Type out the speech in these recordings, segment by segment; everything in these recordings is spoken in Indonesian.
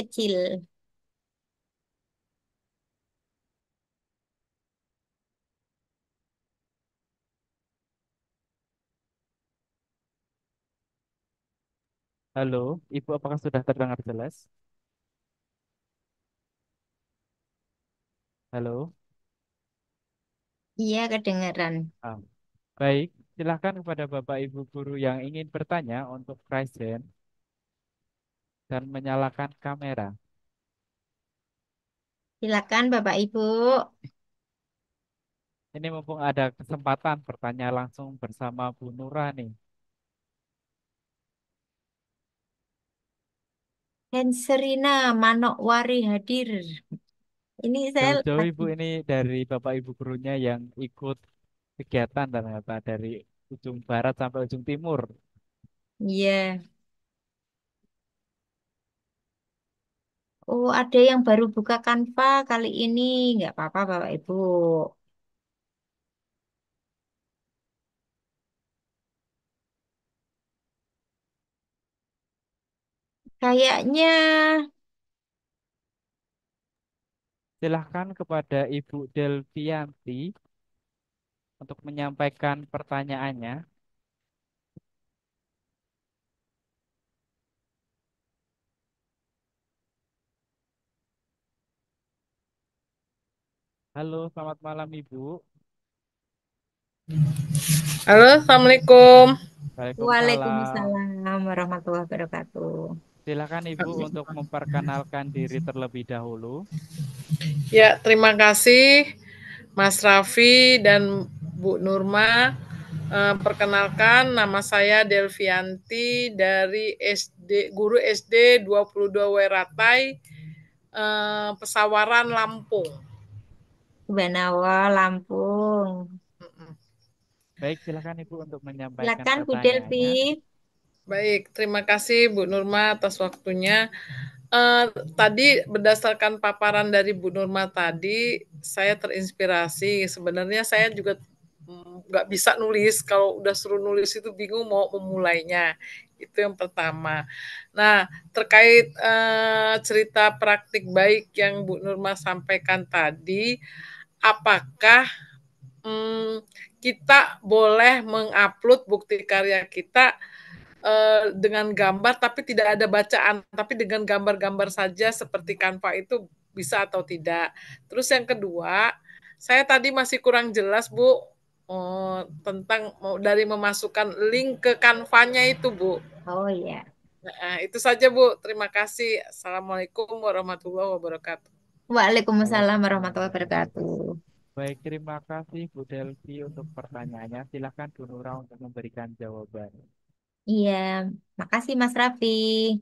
kecil. Halo, Ibu, apakah sudah terdengar jelas? Halo. Iya, kedengeran. Ah, baik, silakan kepada Bapak Ibu guru yang ingin bertanya untuk present dan menyalakan kamera. Silakan Bapak Ibu. Ini mumpung ada kesempatan bertanya langsung bersama Bu Nura nih. Henserina Manokwari hadir. Ini saya Jauh-jauh lagi. Ibu ini dari Bapak Ibu gurunya yang ikut kegiatan ternyata dari ujung barat sampai ujung timur. Iya. Oh, ada yang baru buka Canva kali ini. Nggak apa-apa Bapak Ibu. Kayaknya Silahkan kepada Ibu Delvianti untuk menyampaikan pertanyaannya. Halo, selamat malam Ibu. Halo, Assalamualaikum. Waalaikumsalam. Waalaikumsalam warahmatullahi wabarakatuh. Silakan Ibu untuk memperkenalkan diri terlebih dahulu. Ya, terima kasih Mas Raffi dan Bu Nurma. Perkenalkan, nama saya Delvianti dari SD, guru SD 22 Weratai, Pesawaran, Lampung. Banawa, Lampung. Baik, silakan Ibu untuk menyampaikan Silakan Bu Delvi. pertanyaannya. Baik, terima kasih Bu Nurma atas waktunya. Eh, Tadi berdasarkan paparan dari Bu Nurma tadi, saya terinspirasi. Sebenarnya saya juga nggak bisa nulis. Kalau udah suruh nulis itu bingung mau memulainya. Itu yang pertama. Nah, terkait cerita praktik baik yang Bu Nurma sampaikan tadi, apakah kita boleh mengupload bukti karya kita dengan gambar tapi tidak ada bacaan, tapi dengan gambar-gambar saja seperti Canva itu bisa atau tidak. Terus yang kedua, saya tadi masih kurang jelas Bu tentang dari memasukkan link ke Canva-nya itu Bu. Oh iya. Nah, itu saja Bu. Terima kasih. Assalamualaikum warahmatullahi wabarakatuh. Waalaikumsalam warahmatullahi Waalaikumsalam. wabarakatuh. Baik, terima kasih Bu Delvi untuk pertanyaannya. Silakan Bu Nura untuk memberikan jawaban. Iya, makasih Mas Raffi.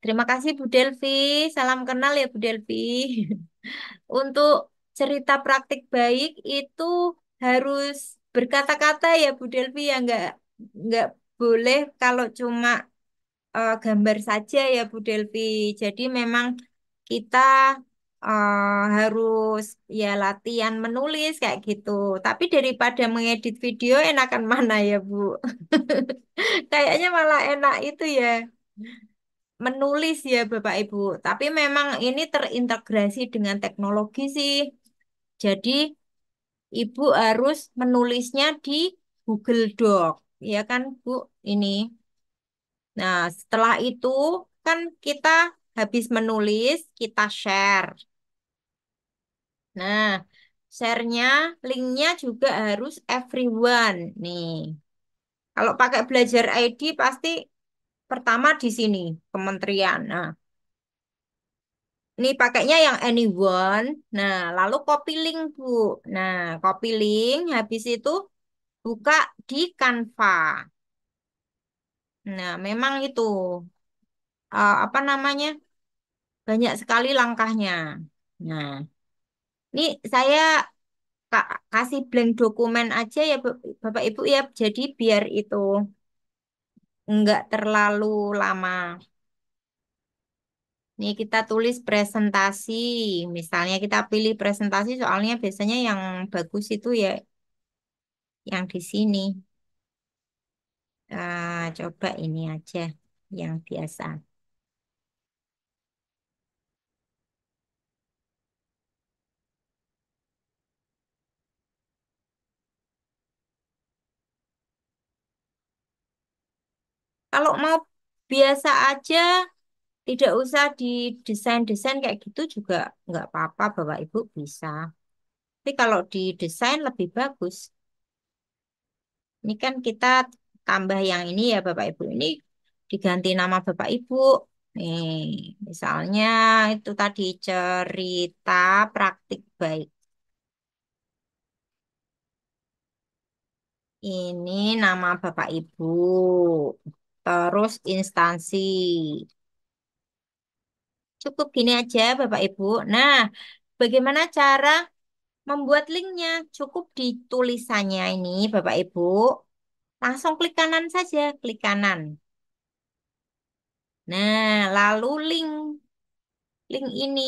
Terima kasih Bu Delvi. Salam kenal ya Bu Delvi. Untuk cerita praktik baik itu harus berkata-kata ya Bu Delvi ya nggak boleh kalau cuma gambar saja ya Bu Delvi. Jadi memang kita harus ya latihan menulis kayak gitu. Tapi daripada mengedit video enakan mana ya Bu? Kayaknya malah enak itu ya menulis ya Bapak Ibu. Tapi memang ini terintegrasi dengan teknologi sih. Jadi Ibu harus menulisnya di Google Doc. Ya kan Bu? Ini. Nah, setelah itu kan kita habis menulis, kita share. Nah, share-nya, linknya juga harus everyone. Nih, kalau pakai Belajar ID pasti pertama di sini, kementerian. Nah, ini pakainya yang anyone. Nah, lalu copy link, Bu. Nah, copy link, habis itu buka di Canva. Nah, memang itu, apa namanya, banyak sekali langkahnya. Nah, ini saya kasih blank dokumen aja ya Bapak Ibu ya. Jadi biar itu enggak terlalu lama. Nih kita tulis presentasi. Misalnya kita pilih presentasi soalnya biasanya yang bagus itu ya yang di sini. Coba ini aja yang biasa. Kalau mau biasa aja, tidak usah didesain-desain kayak gitu juga nggak apa-apa, Bapak Ibu bisa. Tapi kalau didesain lebih bagus. Ini kan kita tambah yang ini ya Bapak Ibu. Ini diganti nama Bapak Ibu. Nih, misalnya itu tadi cerita praktik baik. Ini nama Bapak Ibu. Terus instansi. Cukup gini aja Bapak Ibu. Nah, bagaimana cara membuat linknya? Cukup di tulisannya ini Bapak Ibu. Langsung klik kanan saja, klik kanan. Nah, lalu link ini.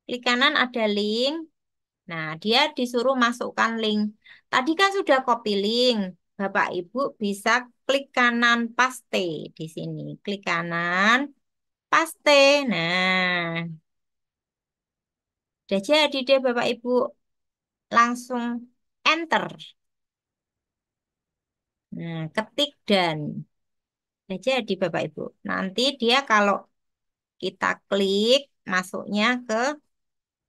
Klik kanan ada link. Nah, dia disuruh masukkan link. Tadi kan sudah copy link. Bapak Ibu bisa klik kanan paste di sini. Klik kanan paste. Nah, udah jadi deh Bapak Ibu. Langsung enter. Nah, ketik dan udah jadi Bapak Ibu. Nanti dia kalau kita klik masuknya ke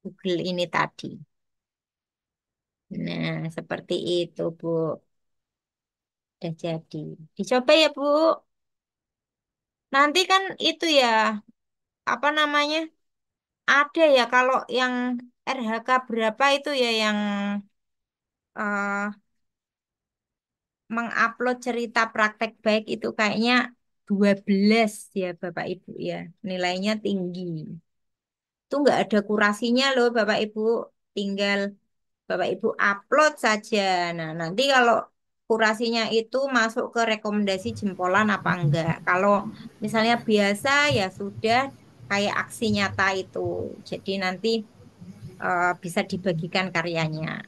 Google ini tadi. Nah, seperti itu, Bu. Udah jadi. Dicoba ya, Bu. Nanti kan itu ya, apa namanya? Ada ya kalau yang RHK berapa itu ya yang eh, mengupload cerita praktek baik itu kayaknya 12 ya Bapak Ibu ya. Nilainya tinggi. Itu nggak ada kurasinya loh Bapak Ibu. Tinggal Bapak Ibu upload saja. Nah, nanti kalau kurasinya itu masuk ke rekomendasi jempolan apa enggak. Kalau misalnya biasa ya sudah kayak aksi nyata itu. Jadi nanti bisa dibagikan karyanya.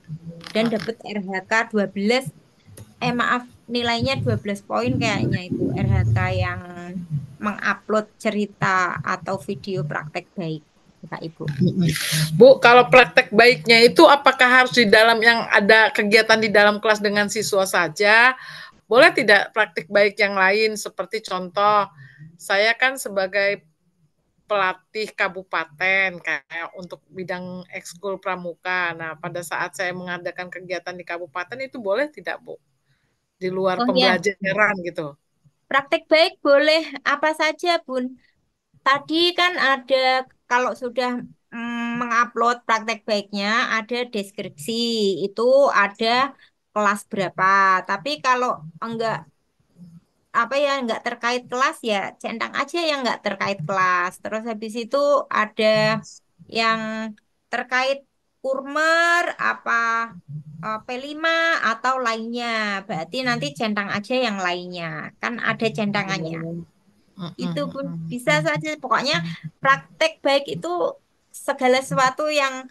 Dan dapat RHK 12, maaf, nilainya 12 poin kayaknya itu RHK yang mengupload cerita atau video praktek baik, Bapak Ibu. Bu, kalau praktek baiknya itu apakah harus di dalam yang ada kegiatan di dalam kelas dengan siswa saja? Boleh tidak praktik baik yang lain seperti contoh, saya kan sebagai pelatih kabupaten kayak untuk bidang ekskul pramuka. Nah, pada saat saya mengadakan kegiatan di kabupaten itu boleh tidak, Bu? Di luar Oh ya, pembelajaran gitu. praktek baik boleh apa saja, Bun. Tadi kan ada kalau sudah mengupload praktek baiknya ada deskripsi, itu ada kelas berapa. Tapi kalau enggak apa ya enggak terkait kelas ya centang aja yang enggak terkait kelas. Terus habis itu ada yang terkait kurmer apa P5 atau lainnya. Berarti nanti centang aja yang lainnya. Kan ada centangannya. Itu pun bisa saja. Pokoknya praktek baik itu segala sesuatu yang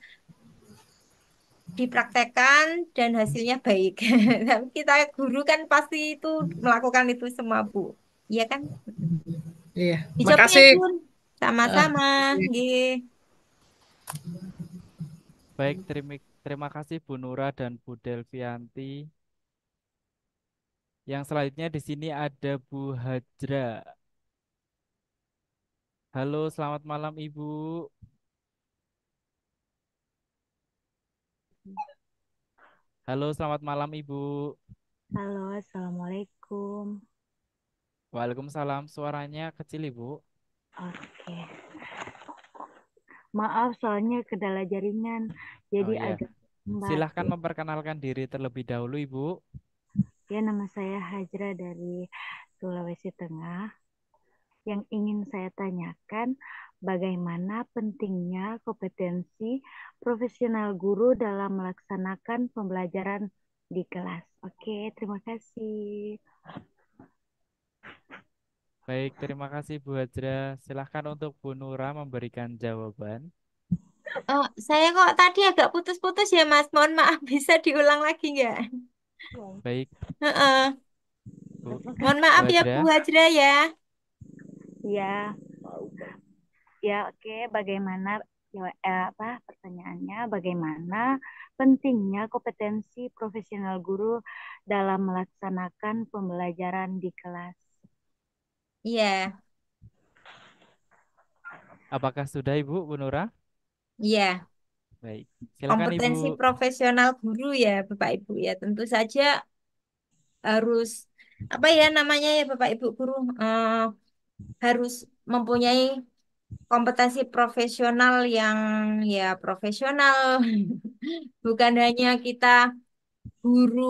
dipraktekkan dan hasilnya baik. Tapi kita guru kan pasti itu melakukan itu semua, Bu. Iya kan? Iya, Dicoba ya, makasih. Bun. Sama-sama. Nggih. Baik, terima kasih Bu Nura dan Bu Delvianti. Yang selanjutnya di sini ada Bu Hajra. Halo, selamat malam Ibu. Halo, selamat malam Ibu. Halo, Assalamualaikum. Waalaikumsalam, suaranya kecil Ibu. Oke. Maaf soalnya kendala jaringan, Oh jadi ya, agak lambat. silahkan memperkenalkan diri terlebih dahulu Ibu. Ya, nama saya Hajra dari Sulawesi Tengah. Yang ingin saya tanyakan, bagaimana pentingnya kompetensi profesional guru dalam melaksanakan pembelajaran di kelas. Oke, terima kasih. Baik, terima kasih Bu Hajra. Silahkan untuk Bu Nura memberikan jawaban. Oh, saya kok tadi agak putus-putus ya, Mas. Mohon maaf, bisa diulang lagi nggak? Baik, Heeh. Bu, Mohon Bu maaf ya, Bu Hajra. Hajra ya. Ya, ya, oke. Bagaimana pertanyaannya? Bagaimana pentingnya kompetensi profesional guru dalam melaksanakan pembelajaran di kelas? Iya, Apakah sudah Ibu, Bu Nura? iya. Baik. Silakan Ibu. Kompetensi profesional guru ya, Bapak Ibu ya. Tentu saja harus apa ya namanya ya Bapak Ibu guru harus mempunyai kompetensi profesional yang ya profesional. Bukan hanya kita guru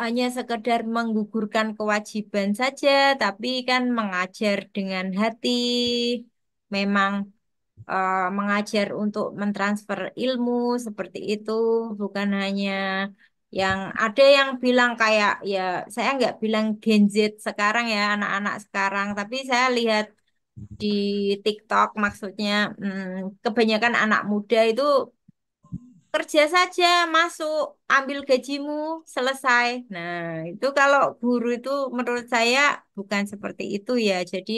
hanya sekedar menggugurkan kewajiban saja, tapi kan mengajar dengan hati. Memang mengajar untuk mentransfer ilmu seperti itu, bukan hanya yang ada yang bilang kayak ya saya nggak bilang Gen Z sekarang ya anak-anak sekarang, tapi saya lihat di TikTok maksudnya kebanyakan anak muda itu kerja saja masuk ambil gajimu selesai. Nah itu kalau guru itu menurut saya bukan seperti itu ya. Jadi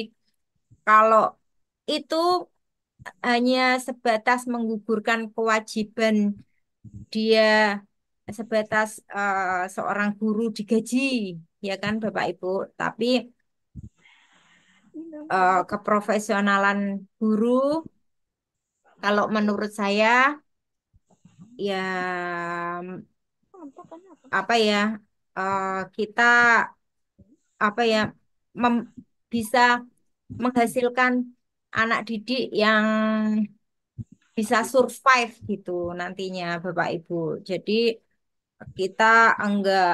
kalau itu hanya sebatas menggugurkan kewajiban dia sebatas seorang guru digaji, ya kan Bapak Ibu. Tapi keprofesionalan guru, kalau menurut saya ya apa ya kita apa ya mem- bisa menghasilkan anak didik yang bisa survive gitu nantinya Bapak Ibu. Jadi kita enggak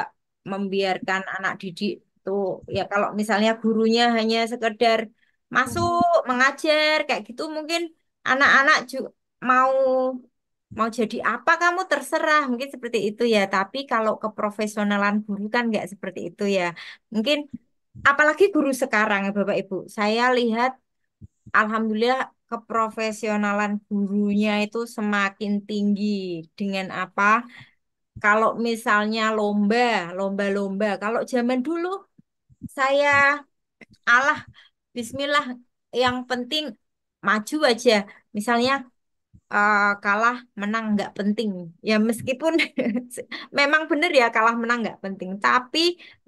membiarkan anak didik tuh ya kalau misalnya gurunya hanya sekedar masuk mengajar kayak gitu mungkin anak-anak juga mau mau jadi apa kamu terserah mungkin seperti itu ya tapi kalau keprofesionalan guru kan enggak seperti itu ya mungkin apalagi guru sekarang ya Bapak Ibu saya lihat alhamdulillah keprofesionalan gurunya itu semakin tinggi dengan apa kalau misalnya lomba-lomba. Kalau zaman dulu saya Allah, Bismillah, yang penting maju aja. Misalnya kalah menang nggak penting. Ya meskipun memang benar ya kalah menang nggak penting. Tapi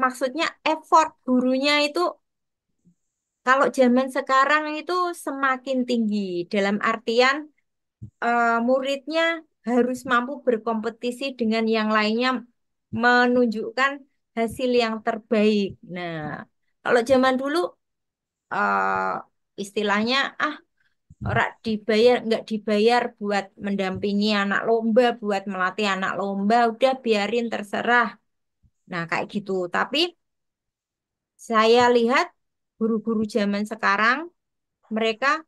maksudnya effort gurunya itu kalau zaman sekarang itu semakin tinggi. Dalam artian muridnya harus mampu berkompetisi dengan yang lainnya menunjukkan hasil yang terbaik. Nah, kalau zaman dulu eh, istilahnya ora dibayar nggak dibayar buat mendampingi anak lomba, buat melatih anak lomba, udah biarin terserah. Nah, kayak gitu. Tapi saya lihat guru-guru zaman sekarang mereka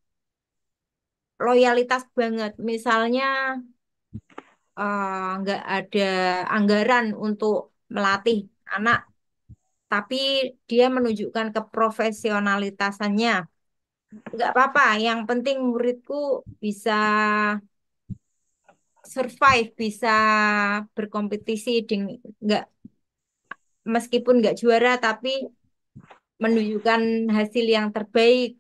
loyalitas banget. Misalnya nggak ada anggaran untuk melatih anak, tapi dia menunjukkan keprofesionalitasannya. Nggak apa-apa, yang penting muridku bisa survive, bisa berkompetisi dengan nggak meskipun nggak juara, tapi menunjukkan hasil yang terbaik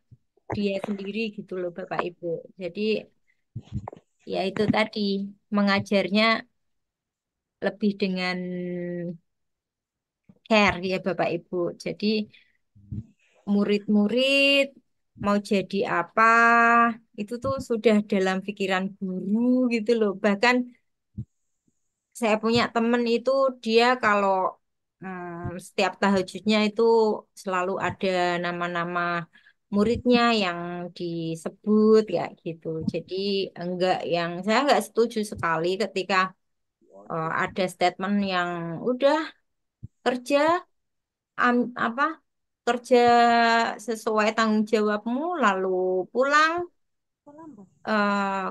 dia sendiri gitu loh Bapak Ibu. Jadi ya itu tadi mengajarnya lebih dengan care ya Bapak Ibu. Jadi murid-murid mau jadi apa itu tuh sudah dalam pikiran guru gitu loh. Bahkan saya punya temen itu dia kalau setiap tahajudnya itu selalu ada nama-nama muridnya yang disebut ya gitu. Jadi enggak yang saya enggak setuju sekali ketika ada statement yang udah kerja apa kerja sesuai tanggung jawabmu, lalu pulang.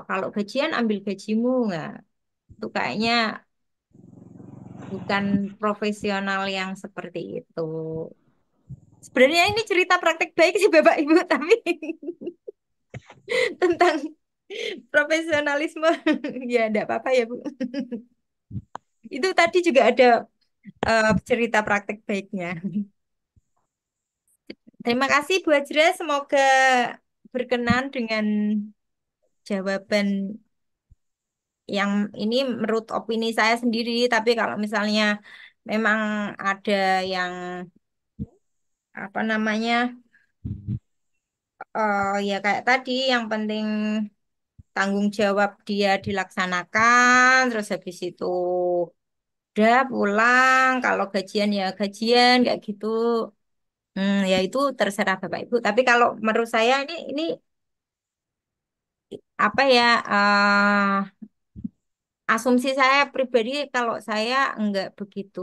Kalau gajian ambil gajimu nggak? Itu kayaknya bukan profesional yang seperti itu. Sebenarnya ini cerita praktek baik sih Bapak Ibu, tapi tentang profesionalisme ya enggak apa-apa ya Bu. Itu tadi juga ada cerita praktek baiknya. Terima kasih Bu Ajra, semoga berkenan dengan jawaban yang ini menurut opini saya sendiri, tapi kalau misalnya memang ada yang apa namanya Ya kayak tadi yang penting tanggung jawab dia dilaksanakan, terus habis itu udah pulang, kalau gajian ya gajian kayak gitu. Ya itu terserah Bapak Ibu. Tapi kalau menurut saya ini apa ya, asumsi saya pribadi, kalau saya nggak begitu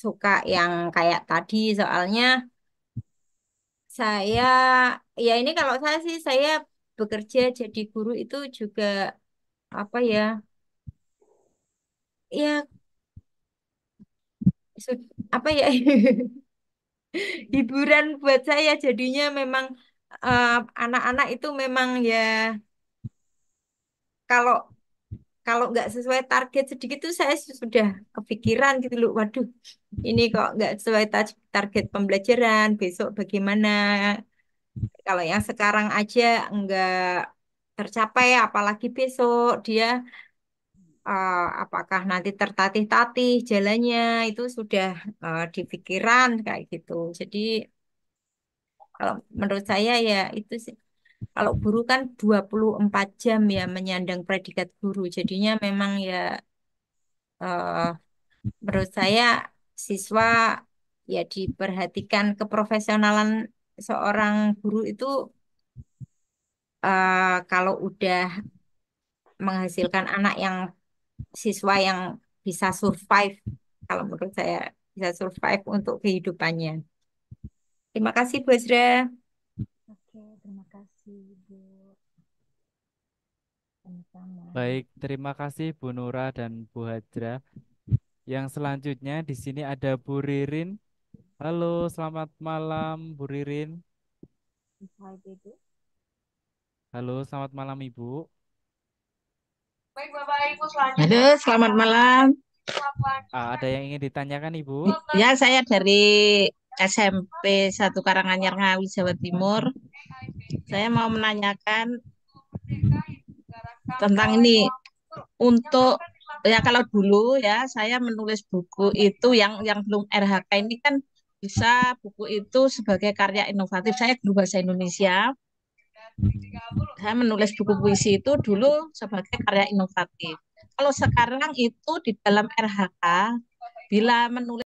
suka yang kayak tadi, soalnya saya, ya ini kalau saya sih, saya bekerja jadi guru itu juga apa ya, ya apa ya, hiburan buat saya jadinya. Memang eh, anak-anak itu memang ya, kalau kalau nggak sesuai target sedikit tuh saya sudah kepikiran gitu loh. Waduh, ini kok nggak sesuai target pembelajaran, besok bagaimana? Kalau yang sekarang aja nggak tercapai, apalagi besok dia, apakah nanti tertatih-tatih jalannya, itu sudah di pikiran kayak gitu. Jadi kalau menurut saya ya itu sih. Kalau guru kan 24 jam ya menyandang predikat guru. Jadinya memang ya, eh, menurut saya siswa ya diperhatikan keprofesionalan seorang guru itu, kalau udah menghasilkan anak yang, siswa yang bisa survive, kalau menurut saya bisa survive untuk kehidupannya. Terima kasih Bu Ezra. Oke, terima kasih Bu. Sama-sama. Baik, terima kasih Bu Nura dan Bu Hajra. Yang selanjutnya di sini ada Bu Ririn. Halo, selamat malam Bu Ririn. Hai Bu. Halo, selamat malam Ibu. Halo, selamat malam. Ada yang ingin ditanyakan Ibu? Ya, saya dari SMP 1 Karanganyar Ngawi, Jawa Timur. Saya mau menanyakan tentang ini. Untuk ya kalau dulu ya saya menulis buku itu yang belum RHK ini kan bisa buku itu sebagai karya inovatif. Saya guru bahasa Indonesia. Saya menulis buku puisi itu dulu sebagai karya inovatif. Kalau sekarang itu di dalam RHK bila menulis